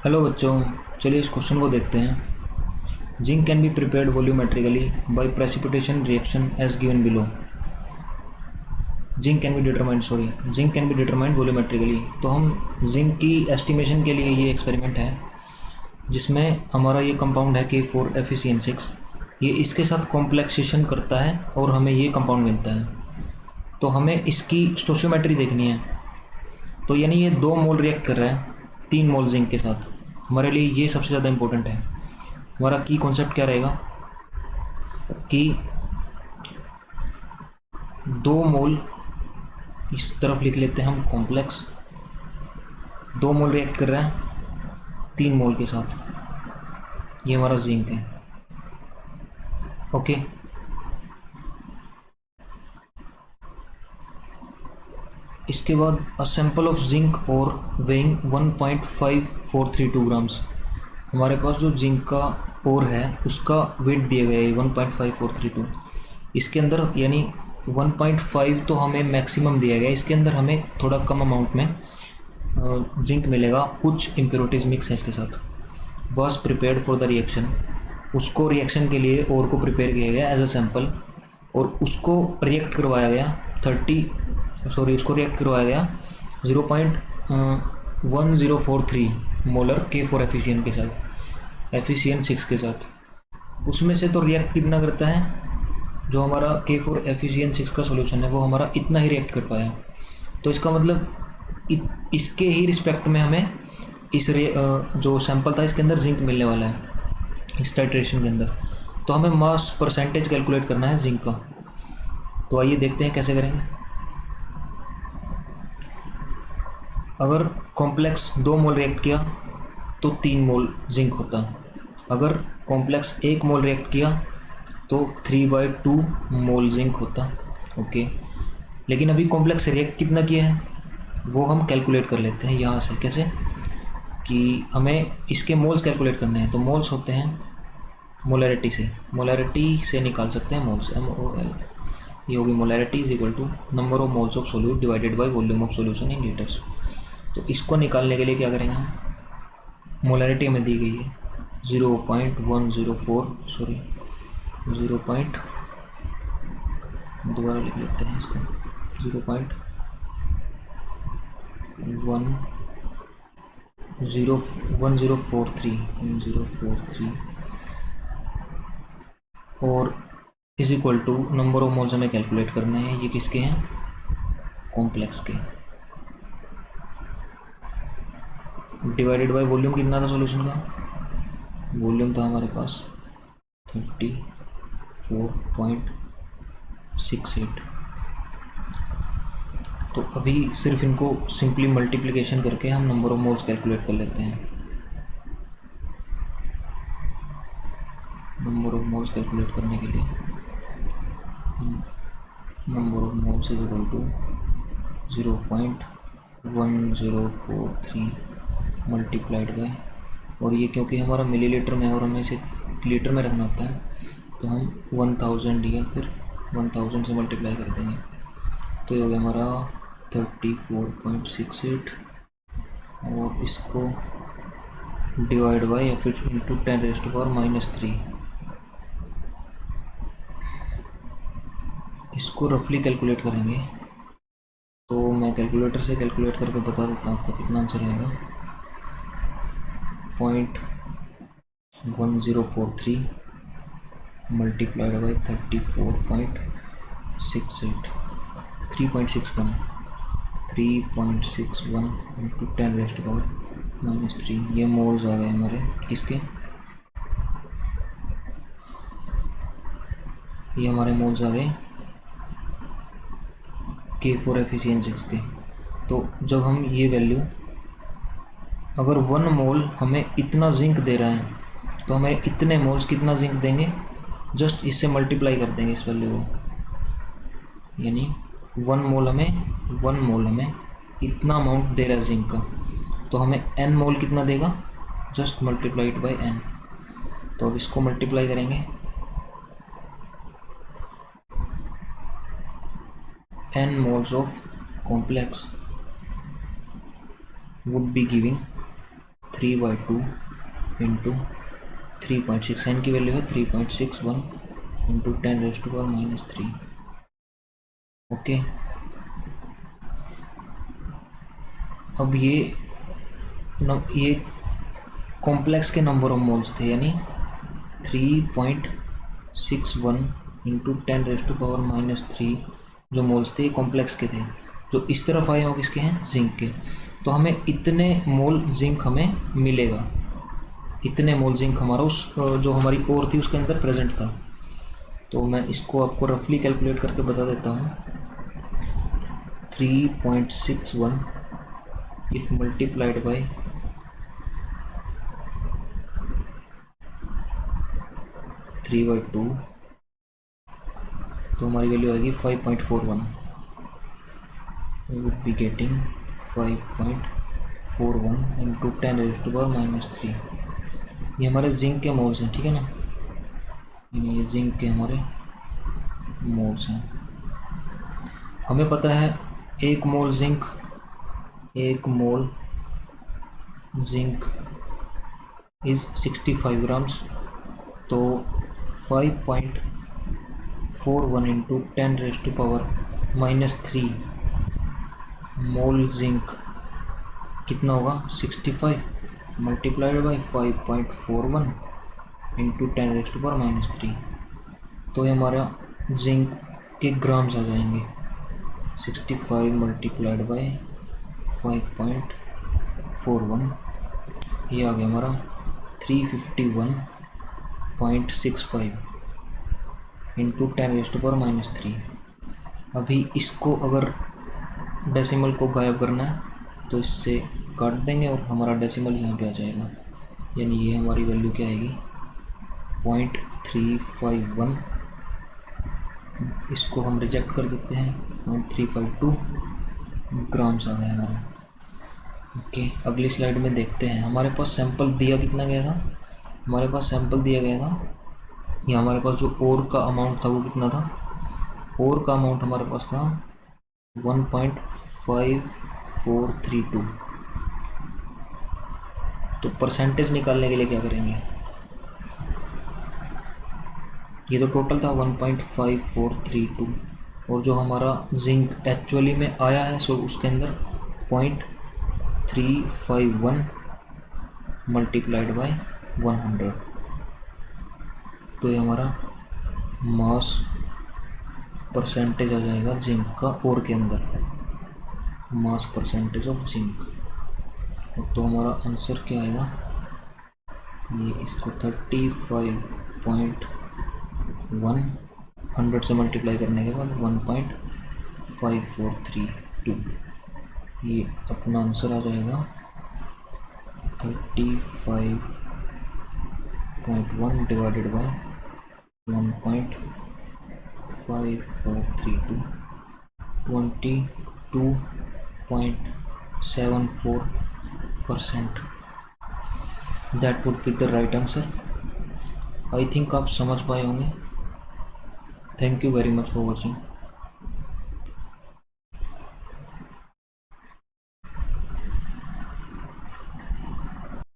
Hello बच्चों, चलिए इस क्वेश्चन को देखते हैं। Zinc can be prepared volumetrically by precipitation reaction as given below. Zinc can be determined volumetrically. तो हम जिंक की एस्टिमेशन के लिए ये एक्सपेरिमेंट है जिसमें हमारा ये कंपाउंड है K4FeCN6। ये इसके साथ कॉम्प्लेक्सेशन करता है और हमें ये कंपाउंड मिलता है। तो हमें इसकी स्टोशियोमेट्री देखनी है। तो यानी ये 2 मोल रिएक्ट कर रहा है 3 मोल जिंक के साथ। हमारे लिए ये सबसे ज़्यादा इम्पोर्टेंट है। हमारा की कॉन्सेप्ट क्या रहेगा कि 2 मोल इस तरफ लिख लेते हैं हम कॉम्प्लेक्स। 2 मोल रिएक्ट कर रहा है 3 मोल के साथ। ये हमारा जिंक है। ओके, इसके बाद अ सैंपल ऑफ जिंक और वेइंग 1.5432 ग्राम्स। हमारे पास जो जिंक का और है उसका वेट दिया गया है 1.5432। इसके अंदर यानी 1.5 तो हमें मैक्सिमम दिया गया है, इसके अंदर हमें थोड़ा कम अमाउंट में जिंक मिलेगा, कुछ इम्प्योरिटीज़ मिक्स है इसके साथ। Was prepared for the reaction, उसको रिएक्शन के लिए और को प्रिपेयर किया गया एज अ सैम्पल और उसको रिएक्ट करवाया गया उसको रिएक्ट करवाया गया 0.1043 मोलर K4FeCN के साथ, FeCN6 के साथ। उसमें से तो रिएक्ट कितना करता है, जो हमारा K4FeCN6 का सॉल्यूशन है वो हमारा इतना ही रिएक्ट कर पाया। तो इसका मतलब इसके ही रिस्पेक्ट में हमें जो सैंपल था इसके अंदर जिंक मिलने वाला है इस टाइट्रेशन के अंदर। तो हमें मास परसेंटेज कैलकुलेट करना है जिंक का। तो आइए देखते हैं कैसे करेंगे। अगर कॉम्प्लेक्स 2 मोल रिएक्ट किया तो 3 मोल जिंक होता। अगर कॉम्प्लेक्स 1 मोल रिएक्ट किया तो 3/2 मोल जिंक होता। ओके, लेकिन अभी कॉम्प्लेक्स रिएक्ट कितना किया है वो हम कैलकुलेट कर लेते हैं यहाँ से। कैसे कि हमें इसके मोल्स कैलकुलेट करने हैं। तो मोल्स होते हैं मोलैरिटी से निकाल सकते हैं मोल्स, MOL। ये होगी molarity is equal to number of moles of solute divided by volume of solution in litres. तो इसको निकालने के लिए क्या करेंगे हम, मोलैरिटी हमें दी गई है 0.104 दोबारा लिख लेते हैं इसको 0.1043 और is equal to number of moles हमें कैलकुलेट करने हैं। ये किसके हैं, कॉम्प्लेक्स के। डिवाइडेड बाय वॉल्यूम कितना था सॉल्यूशन का, वॉल्यूम था हमारे पास 34.68। तो अभी सिर्फ इनको सिंपली मल्टीप्लिकेशन करके हम नंबर ऑफ मोल्स कैलकुलेट कर लेते हैं। नंबर ऑफ मोल्स कैलकुलेट करने के लिए number of moles is equal to 0.1043 multiplied by, और ये क्योंकि हमारा मिलीलीटर में है और हमें इसे लीटर में रखना होता है तो हम 1000 या फिर 1000 से मल्टीप्लाई कर देंगे। तो ये हो गया हमारा 34.68 और इसको डिवाइड बाय या फिर इंटू 10⁻⁻3। इसको रफली कैलकुलेट करेंगे। तो मैं कैलकुलेटर से कैलकुलेट करके बता देता हूँ आपको कितना आंसर आएगा। 0.1043 मल्टीप्लाइड बाई 34.68 3.61 इंटू 10⁻⁻3। ये मोल्स आ गए हमारे किसके, ये हमारे मोल्स आ गए K4FeCN6 के। तो जब हम ये वैल्यू, अगर 1 मोल हमें इतना जिंक दे रहा है तो हमें इतने मोल्स कितना जिंक देंगे, जस्ट इससे मल्टीप्लाई कर देंगे इस वैल्यू को। यानी 1 मोल हमें इतना अमाउंट दे रहा है जिंक का, तो हमें n मोल कितना देगा, जस्ट मल्टीप्लाइड बाय n। तो अब इसको मल्टीप्लाई करेंगे, n moles of complex would be giving 3/2 into 3.6, n की वैल्यू है 3.61 इंटू 10⁻³ ओके। अब ये कॉम्प्लेक्स के नंबर ऑफ मोल्स थे, यानी 3.61 इंटू 10⁻³ जो मोल्स थे ये कॉम्प्लेक्स के थे। जो इस तरफ आए हो किसके हैं, जिंक के। तो हमें इतने मोल जिंक हमें मिलेगा, इतने मोल जिंक हमारा उस जो हमारी ओर थी उसके अंदर प्रेजेंट था। तो मैं इसको आपको रफली कैलकुलेट करके बता देता हूँ। 3.61 इफ मल्टीप्लाइड बाय 3/2 तो हमारी वैल्यू आएगी 5.41। We would be getting 5.41 into 10⁻³ ये हमारे जिंक के मोल्स हैं, ठीक है ना, ये जिंक के हमारे मोल्स हैं। हमें पता है एक मोल जिंक इज़ 65 ग्राम्स। तो 5.41 इंटू 10⁻³ मोल जिंक कितना होगा, 65 मल्टीप्लाइड बाई 5.41 इंटू 10⁻³ तो ये हमारा जिंक के ग्राम्स आ जाएंगे। 65 मल्टीप्लाइड बाई 5.41 ये आ गया हमारा 351.65 इंटू 10⁻³। अभी इसको अगर डेसिमल को गायब करना है तो इससे काट देंगे और हमारा डेसिमल यहाँ पे आ जाएगा, यानी ये हमारी वैल्यू क्या आएगी 0.351। इसको हम रिजेक्ट कर देते हैं, 0.352 ग्राम्स आ गया हमारा। ओके, अगली स्लाइड में देखते हैं। हमारे पास सैंपल दिया कितना गया था, हमारे पास सैंपल दिया गया था ये हमारे पास जो ओर का अमाउंट था वो कितना था, ओर का अमाउंट हमारे पास था 1.5432। तो परसेंटेज निकालने के लिए क्या करेंगे, ये तो टोटल था 1.5432 और जो हमारा जिंक एक्चुअली में आया है सो उसके अंदर 0.351 मल्टीप्लाइड बाय 100 तो ये हमारा मास परसेंटेज आ जाएगा जिंक का ओर के अंदर, मास परसेंटेज ऑफ जिंक। तो हमारा आंसर क्या आएगा, ये इसको 35.1 100 से मल्टीप्लाई करने के बाद 1.5432 ये अपना आंसर आ जाएगा 35.1 divided by 1.5432 22.74%। That would be the right answer. I think आप समझ पाए होंगे। Thank you very much for watching.